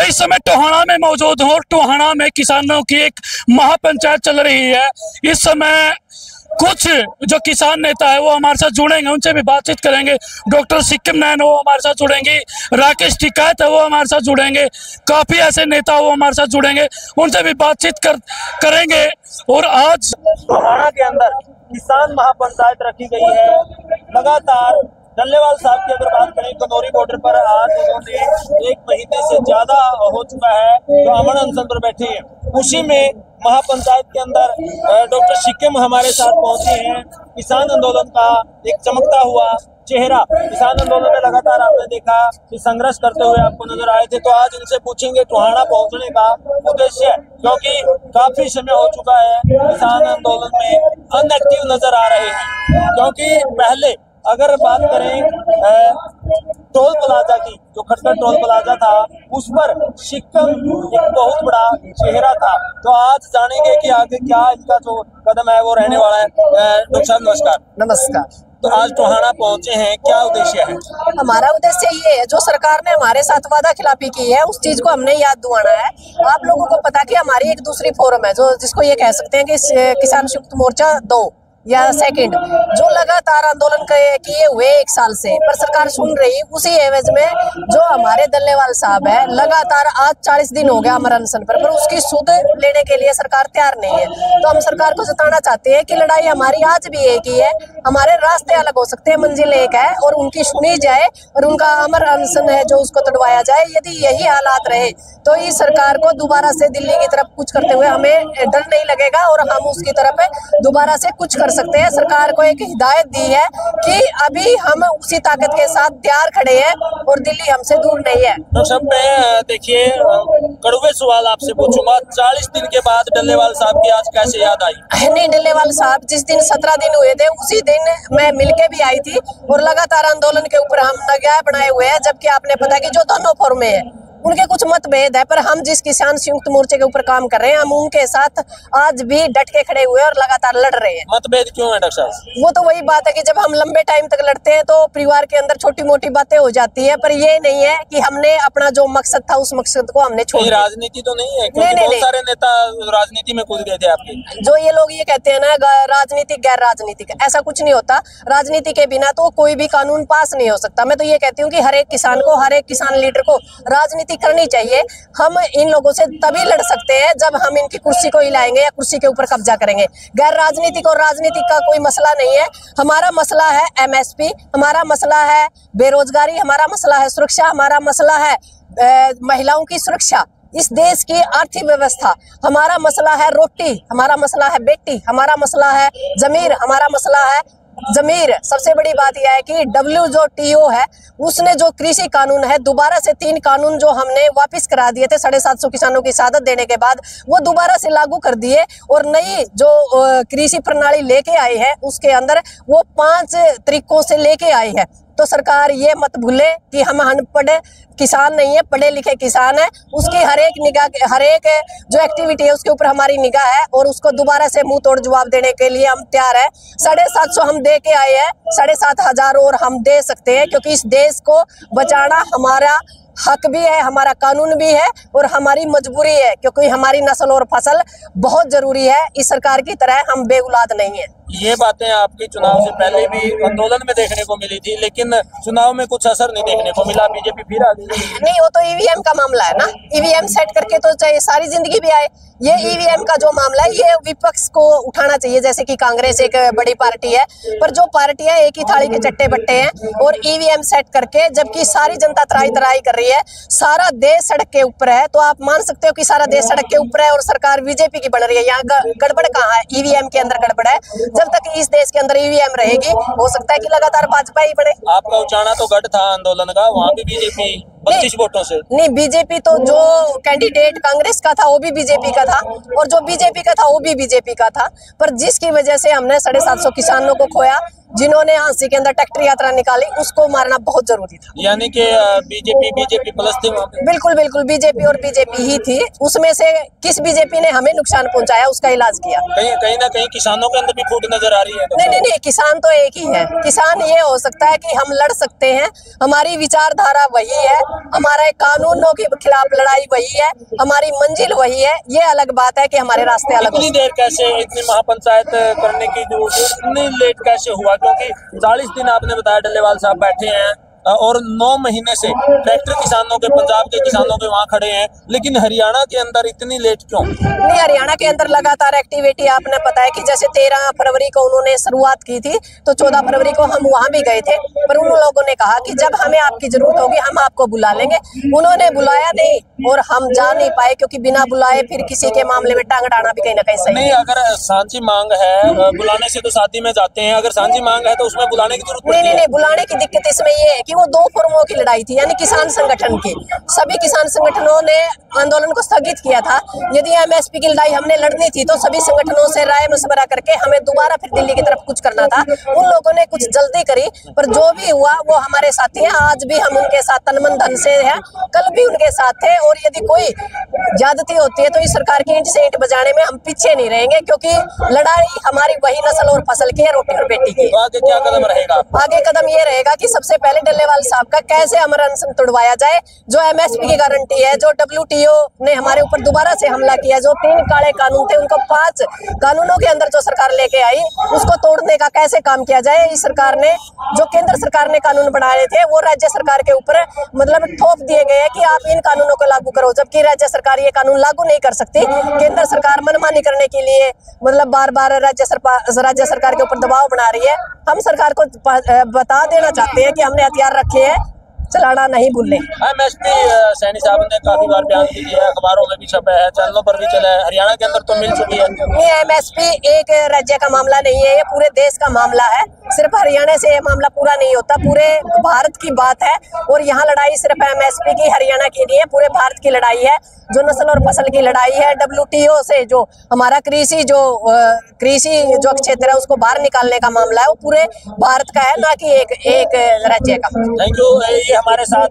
इस समय टोहाना में मौजूद हूँ। टोहाना में किसानों की एक महापंचायत चल रही है। इस समय कुछ जो किसान नेता है वो हमारे साथ जुड़ेंगे, उनसे भी बातचीत करेंगे। डॉक्टर सिक्किम नैन वो हमारे साथ जुड़ेंगी, राकेश टिकैत है वो हमारे साथ जुड़ेंगे, काफ़ी ऐसे नेता वो हमारे साथ जुड़ेंगे, उनसे भी बातचीत करेंगे। और आज टोहाना के अंदर किसान महापंचायत रखी गई है। लगातार डल्लेवाल साहब की अगर बात करें कनौरी बॉर्डर पर आज उन्होंने 1 महीने से ज्यादा हो चुका है जो अमन अनशन पर बैठे हैं। उसी में महापंचायत के अंदर डॉक्टर सिक्किम हमारे साथ पहुंचे हैं। किसान आंदोलन का एक चमकता हुआ चेहरा, किसान आंदोलन में लगातार आपने देखा कि संघर्ष करते हुए आपको नजर आए थे। तो आज इनसे पूछेंगे टोहाना पहुंचने का उद्देश्य, क्योंकि काफी समय हो चुका है किसान आंदोलन में अनएक्टिव नजर आ रहे हैं। क्योंकि पहले अगर बात करें टोल प्लाजा की, जो खटखट टोल प्लाजा था, उस पर सिक्किम एक बहुत बड़ा चेहरा था। तो आज जानेंगे कि आगे क्या इसका जो कदम है वो रहने वाला है। डॉक्टर साहब नमस्कार। नमस्कार। तो आज टोहाना पहुंचे हैं, क्या उद्देश्य है? हमारा उद्देश्य ये है, जो सरकार ने हमारे साथ वादा खिलाफी की है उस चीज को हमने याद दिलाना है। आप लोगों को पता कि हमारी एक दूसरी फोरम है जो जिसको ये कह सकते हैं कि किसान संयुक्त मोर्चा 2 या सेकंड, जो लगातार आंदोलन किए हुए 1 साल से, पर सरकार सुन रही। उसी एवज में जो हमारे डल्लेवाल साहब है लगातार आज 40 दिन हो गया अमर अनशन पर उसकी सुध लेने के लिए सरकार तैयार नहीं है। तो हम सरकार को जताना चाहते हैं कि लड़ाई हमारी आज भी एक ही है, हमारे रास्ते अलग हो सकते हैं, मंजिल एक है और उनकी सुनी जाए और उनका अमर अनशन है जो उसको तोड़वाया जाए। यदि यही हालात रहे तो इस सरकार को दोबारा से दिल्ली की तरफ कुछ करते हुए हमें डर नहीं लगेगा और हम उसकी तरफ दोबारा से कुछ कर सकते हैं। सरकार को एक हिदायत दी है कि अभी हम उसी ताकत के साथ तैयार खड़े हैं और दिल्ली हमसे दूर नहीं है। तो सब मैं देखिए कड़वे सवाल आपसे पूछूंगा, 40 दिन के बाद डल्लेवाल साहब की आज कैसे याद आई? नहीं, डल्लेवाल साहब जिस दिन 17 दिन हुए थे उसी दिन मैं मिलके भी आई थी और लगातार आंदोलन के ऊपर हम नगाह बनाए हुए हैं। जबकि आपने पता कि जो दोनों फोरम में है उनके कुछ मतभेद है, पर हम जिस किसान संयुक्त मोर्चे के ऊपर काम कर रहे हैं हम उनके साथ आज भी डट के खड़े हुए और लगातार लड़ रहे हैं। मतभेद क्यों है डॉक्टर साहब? वो तो वही बात है कि जब हम लंबे टाइम तक लड़ते हैं तो परिवार के अंदर छोटी मोटी बातें हो जाती है, पर ये नहीं है कि हमने अपना जो मकसद था उस मकसद को हमने छोड़ दिया। राजनीति तो नहीं है, क्योंकि बहुत सारे नेता राजनीति में कूद गए थे आपके। जो ये लोग ये कहते हैं ना राजनीतिक गैर राजनीतिक, ऐसा कुछ नहीं होता। राजनीति के बिना तो कोई भी कानून पास नहीं हो सकता। मैं तो ये कहती हूँ कि हर एक किसान को, हर एक किसान लीडर को राजनीति करनी चाहिए। हम इन लोगों से तभी लड़ सकते हैं जब हम इनकी कुर्सी को हिलाएंगे या कुर्सी के ऊपर कब्जा करेंगे। गैर राजनीतिक और राजनीतिक का कोई मसला नहीं है। हमारा मसला है MSP, हमारा मसला है बेरोजगारी, हमारा मसला है सुरक्षा, हमारा मसला है महिलाओं की सुरक्षा, इस देश की आर्थिक व्यवस्था, हमारा मसला है रोटी, हमारा मसला है बेटी, हमारा मसला है जमीर, हमारा मसला है जमीर। सबसे बड़ी बात यह है कि WTO है उसने जो कृषि कानून है दोबारा से 3 कानून जो हमने वापस करा दिए थे 750 किसानों की शहादत देने के बाद, वो दोबारा से लागू कर दिए और नई जो कृषि प्रणाली लेके आई है उसके अंदर वो 5 तरीकों से लेके आई है। तो सरकार ये मत भूले कि हम अनपढ़ किसान नहीं है, पढ़े लिखे किसान है। उसकी हर एक निगाह, हर एक जो एक्टिविटी है उसके ऊपर हमारी निगाह है और उसको दोबारा से मुंह तोड़ जवाब देने के लिए हम तैयार है। 750 हम दे के आए हैं, 7,500 और हम दे सकते हैं, क्योंकि इस देश को बचाना हमारा हक भी है, हमारा कानून भी है और हमारी मजबूरी है, क्योंकि हमारी नस्ल और फसल बहुत जरूरी है। इस सरकार की तरह हम बेऔलाद नहीं है। ये बातें आपकी चुनाव से पहले भी आंदोलन में देखने को मिली थी, लेकिन चुनाव में कुछ असर नहीं देखने को मिला। बीजेपी फिर आ गई। नहीं, वो तो EVM का मामला है ना। EVM सेट करके तो चाहे सारी जिंदगी भी आए। ये EVM का जो मामला है ये विपक्ष को उठाना चाहिए। जैसे कि कांग्रेस एक बड़ी पार्टी है, पर जो पार्टियां एक ही थाली के चट्टे बट्टे हैं और EVM सेट करके, जबकि सारी जनता त्राही त्राही कर रही है, सारा देश सड़क के ऊपर है। तो आप मान सकते हो कि सारा देश सड़क के ऊपर है और सरकार बीजेपी की बन रही है। यहाँ गड़बड़ कहाँ है? EVM के अंदर गड़बड़ है। जब तक इस देश के अंदर EVM रहेगी हो सकता है कि लगातार भाजपा ही बढ़े। आपका उचाना तो गढ़ था आंदोलन का, वहाँ भी बीजेपी 25 वोटों से। नहीं, बीजेपी तो जो कैंडिडेट कांग्रेस का था वो भी बीजेपी का था और जो बीजेपी का था वो भी बीजेपी का था, पर जिसकी वजह से हमने 750 किसानों को खोया, जिन्होंने हांसी के अंदर ट्रैक्टर यात्रा निकाली, उसको मारना बहुत जरूरी था। यानी कि बीजेपी प्लस थी वहाँ पे। बिल्कुल बिल्कुल, बीजेपी और बीजेपी ही थी। उसमें से किस बीजेपी ने हमें नुकसान पहुंचाया उसका इलाज किया। कहीं ना कहीं किसानों के अंदर भी फूट नजर आ रही है। नहीं, किसान तो एक ही है। किसान ये हो सकता है कि हम लड़ सकते हैं, हमारी विचारधारा वही है हमारे कानूनों के खिलाफ लड़ाई वही है, हमारी मंजिल वही है। ये अलग बात है कि हमारे रास्ते अलग। इतनी देर कैसे, इतनी महापंचायत करने की जो इतनी लेट कैसे हुआ? क्योंकि 40 दिन आपने बताया डल्लेवाल साहब बैठे हैं और 9 महीने से ट्रैक्टर किसानों के, पंजाब के किसानों के वहां खड़े हैं, लेकिन हरियाणा के अंदर इतनी लेट क्यों? नहीं, हरियाणा के अंदर लगातार एक्टिविटी आपने पता है कि जैसे 13 फरवरी को उन्होंने शुरुआत की थी, तो 14 फरवरी को हम वहां भी गए थे, पर उन लोगों ने कहा कि जब हमें आपकी जरूरत होगी हम आपको बुला लेंगे। उन्होंने बुलाया नहीं और हम जा नहीं पाए, क्योंकि बिना बुलाए फिर किसी के मामले में टांग अड़ाना भी कहीं ना कहीं सही नहीं। अगर सांझी मांग है, बुलाने से तो साथी में जाते हैं, अगर सांझी मांग है तो उसमें बुलाने की जरूरत नहीं, बुलाने की दिक्कत इसमें ये है कि वो 2 फोरमों की लड़ाई थी, यानी किसान संगठन की। सभी किसान संगठनों ने आंदोलन को स्थगित किया था। यदि एमएसपी की लड़ाई हमने लड़नी थी तो सभी संगठनों से राय मशवरा करके हमें दोबारा फिर दिल्ली की तरफ कुछ करना था। उन लोगों ने कुछ जल्दी करी, पर जो भी हुआ वो हमारे साथी हैं। आज भी हम उनके साथ तन मन धन से हैं, कल भी उनके साथ थे। और यदि कोई ज्यादती होती है तो इस सरकार की ईंट से ईंट बजाने में हम पीछे नहीं रहेंगे, क्योंकि लड़ाई हमारी वही नस्ल और फसल की है, रोटी और बेटी की। तो आगे क्या कदम रहेगा? आगे कदम ये रहेगा कि सबसे पहले डल्लेवाल साहब का कैसे अमर अनशन तोड़वाया जाए। जो एमएसपी की गारंटी है, जो WTO ने हमारे ऊपर दोबारा से हमला किया, जो 3 काले कानून थे उनको 5 कानूनों के अंदर जो सरकार लेके आई, उसको तोड़ने का कैसे काम किया जाए। इस सरकार ने, जो केंद्र सरकार ने कानून बनाए थे, वो राज्य सरकार के ऊपर मतलब थोप दिए गए कि आप इन कानूनों को लागू करो, जबकि राज्य सरकार ये कानून लागू नहीं कर सकती। केंद्र सरकार मनमानी करने के लिए मतलब बार बार राज्य सरकार के ऊपर दबाव बना रही है। हम सरकार को बता देना चाहते हैं कि हमने हथियार रखे हैं, चलाना नहीं भूलें। एमएसपी सैनी साहब ने काफी बार बयान भी दिया है, अखबारों में भी छपा है, चैनलों पर भी चला है, हरियाणा के अंदर तो मिल चुकी है। ये एमएसपी एक राज्य का मामला नहीं है, ये पूरे देश का मामला है। सिर्फ हरियाणा से ये मामला पूरा नहीं होता, पूरे भारत की बात है। और यहाँ लड़ाई सिर्फ एमएसपी की, हरियाणा की नहीं है, पूरे भारत की लड़ाई है। जो नस्ल और फसल की लड़ाई है, WTO से जो हमारा कृषि जो क्षेत्र है उसको बाहर निकालने का मामला है, वो पूरे भारत का है, ना कि एक राज्य का। Thank you. ये हमारे साथ